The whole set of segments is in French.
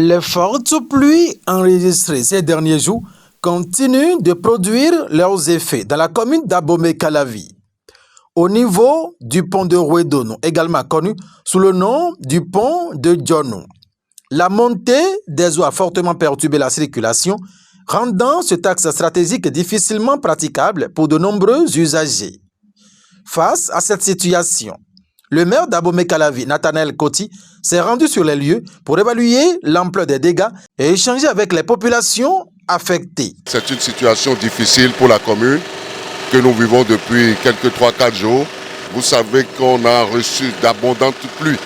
Les fortes pluies enregistrées ces derniers jours continuent de produire leurs effets dans la commune d'Abomey-Calavi. Au niveau du pont de Rouedono, également connu sous le nom du pont de Djonou, la montée des eaux a fortement perturbé la circulation, rendant ce axe stratégique difficilement praticable pour de nombreux usagers. Face à cette situation, le maire d'Abomey-Calavi, Nathanaël Koti, s'est rendu sur les lieux pour évaluer l'ampleur des dégâts et échanger avec les populations affectées. C'est une situation difficile pour la commune que nous vivons depuis quelques 3-4 jours. Vous savez qu'on a reçu d'abondantes pluies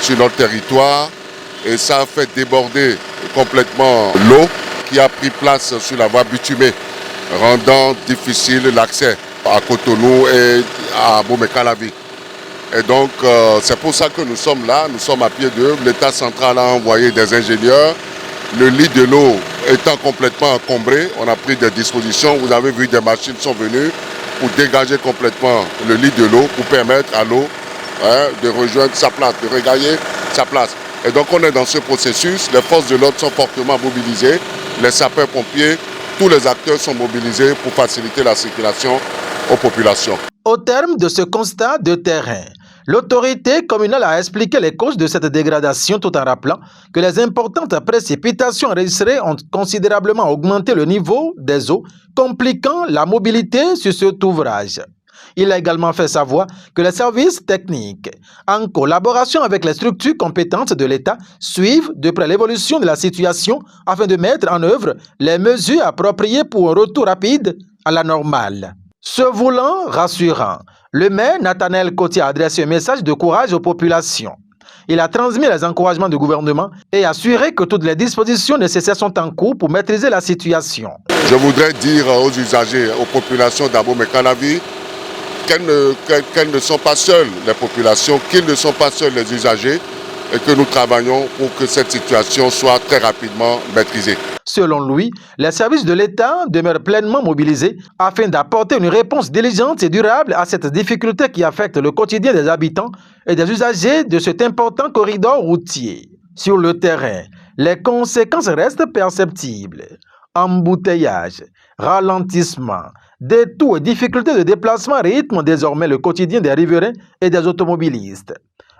sur notre territoire et ça a fait déborder complètement l'eau qui a pris place sur la voie bitumée, rendant difficile l'accès à Cotonou et à Abomey-Calavi. Et donc, c'est pour ça que nous sommes là, nous sommes à pied d'œuvre. L'État central a envoyé des ingénieurs. Le lit de l'eau étant complètement encombré, on a pris des dispositions. Vous avez vu, des machines sont venues pour dégager complètement le lit de l'eau, pour permettre à l'eau de rejoindre sa place, de regagner sa place. Et donc, on est dans ce processus. Les forces de l'ordre sont fortement mobilisées. Les sapeurs-pompiers, tous les acteurs sont mobilisés pour faciliter la circulation aux populations. Au terme de ce constat de terrain, l'autorité communale a expliqué les causes de cette dégradation tout en rappelant que les importantes précipitations enregistrées ont considérablement augmenté le niveau des eaux, compliquant la mobilité sur cet ouvrage. Il a également fait savoir que les services techniques, en collaboration avec les structures compétentes de l'État, suivent de près l'évolution de la situation afin de mettre en œuvre les mesures appropriées pour un retour rapide à la normale. Se voulant rassurant, le maire Nathanaël Koti a adressé un message de courage aux populations. Il a transmis les encouragements du gouvernement et assuré que toutes les dispositions nécessaires sont en cours pour maîtriser la situation. Je voudrais dire aux usagers, aux populations d'Abomey-Calavi, qu'elles ne sont pas seules, les populations, qu'ils ne sont pas seuls les usagers et que nous travaillons pour que cette situation soit très rapidement maîtrisée. Selon lui, les services de l'État demeurent pleinement mobilisés afin d'apporter une réponse diligente et durable à cette difficulté qui affecte le quotidien des habitants et des usagers de cet important corridor routier. Sur le terrain, les conséquences restent perceptibles. Embouteillages, ralentissements, détours et difficultés de déplacement rythment désormais le quotidien des riverains et des automobilistes.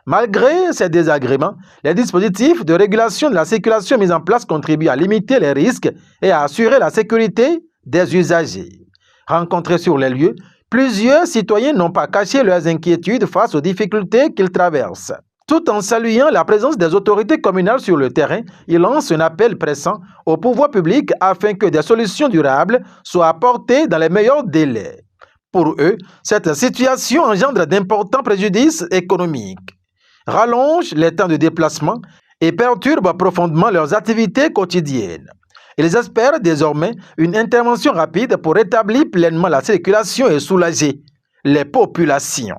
Malgré ces désagréments, les dispositifs de régulation de la circulation mis en place contribuent à limiter les risques et à assurer la sécurité des usagers. Rencontrés sur les lieux, plusieurs citoyens n'ont pas caché leurs inquiétudes face aux difficultés qu'ils traversent. Tout en saluant la présence des autorités communales sur le terrain, ils lancent un appel pressant au pouvoir public afin que des solutions durables soient apportées dans les meilleurs délais. Pour eux, cette situation engendre d'importants préjudices économiques, rallonge les temps de déplacement et perturbe profondément leurs activités quotidiennes. Ils espèrent désormais une intervention rapide pour rétablir pleinement la circulation et soulager les populations.